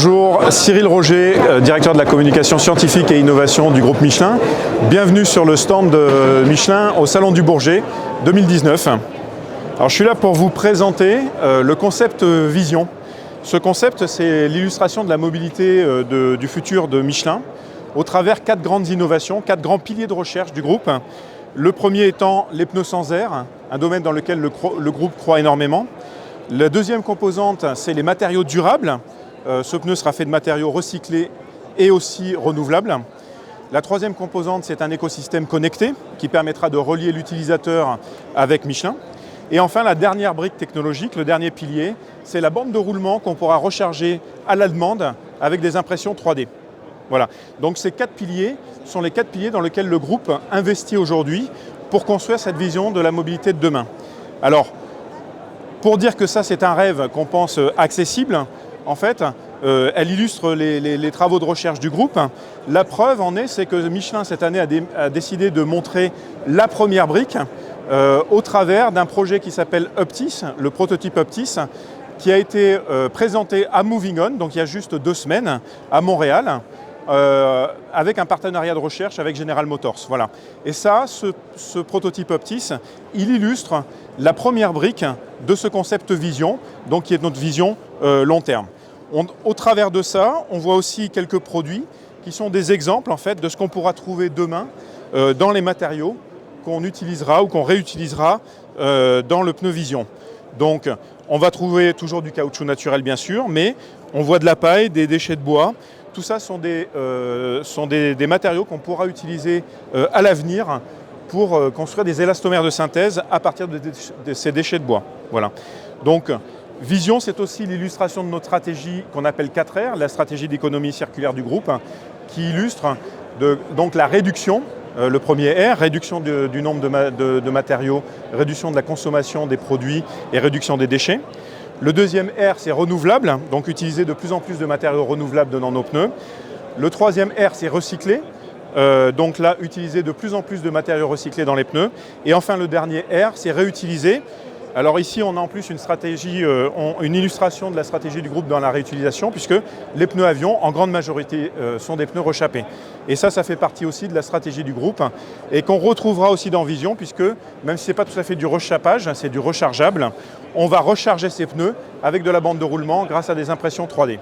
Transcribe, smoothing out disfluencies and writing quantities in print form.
Bonjour, Cyril Roger, directeur de la communication scientifique et innovation du groupe Michelin. Bienvenue sur le stand de Michelin au Salon du Bourget 2019. Alors, je suis là pour vous présenter le concept Vision. Ce concept, c'est l'illustration de la mobilité du futur de Michelin au travers 4 grandes innovations, 4 grands piliers de recherche du groupe. Le premier étant les pneus sans air, un domaine dans lequel le groupe croit énormément. La deuxième composante, c'est les matériaux durables. Ce pneu sera fait de matériaux recyclés et aussi renouvelables. La troisième composante, c'est un écosystème connecté qui permettra de relier l'utilisateur avec Michelin. Et enfin, la dernière brique technologique, le dernier pilier, c'est la bande de roulement qu'on pourra recharger à la demande avec des impressions 3D. Voilà. Donc ces 4 piliers sont les 4 piliers dans lesquels le groupe investit aujourd'hui pour construire cette vision de la mobilité de demain. Alors, pour dire que ça, c'est un rêve qu'on pense accessible, en fait, elle illustre les travaux de recherche du groupe. La preuve en est, c'est que Michelin, cette année, a décidé de montrer la première brique au travers d'un projet qui s'appelle Uptis, le prototype Uptis, qui a été présenté à Moving On, donc il y a juste 2 semaines, à Montréal, avec un partenariat de recherche avec General Motors. Voilà. Et ça, ce prototype Uptis, il illustre la première brique de ce concept vision, donc qui est notre vision long terme. Au travers de ça, on voit aussi quelques produits qui sont des exemples en fait, de ce qu'on pourra trouver demain dans les matériaux qu'on utilisera ou qu'on réutilisera dans le pneu Vision. Donc, on va trouver toujours du caoutchouc naturel bien sûr, mais on voit de la paille, des déchets de bois. Tout ça sont des matériaux qu'on pourra utiliser à l'avenir pour construire des élastomères de synthèse à partir de ces déchets de bois. Voilà. Donc, Vision, c'est aussi l'illustration de notre stratégie qu'on appelle 4R, la stratégie d'économie circulaire du groupe, qui illustre donc la réduction, le premier R, réduction du nombre de matériaux, réduction de la consommation des produits et réduction des déchets. Le deuxième R, c'est renouvelable, donc utiliser de plus en plus de matériaux renouvelables dans nos pneus. Le troisième R, c'est recycler, donc là, utiliser de plus en plus de matériaux recyclés dans les pneus. Et enfin, le dernier R, c'est réutiliser. Alors ici, on a en plus une stratégie, une illustration de la stratégie du groupe dans la réutilisation, puisque les pneus avions, en grande majorité, sont des pneus rechappés. Et ça fait partie aussi de la stratégie du groupe, et qu'on retrouvera aussi dans Vision, puisque même si ce n'est pas tout à fait du rechappage, c'est du rechargeable, on va recharger ces pneus avec de la bande de roulement grâce à des impressions 3D.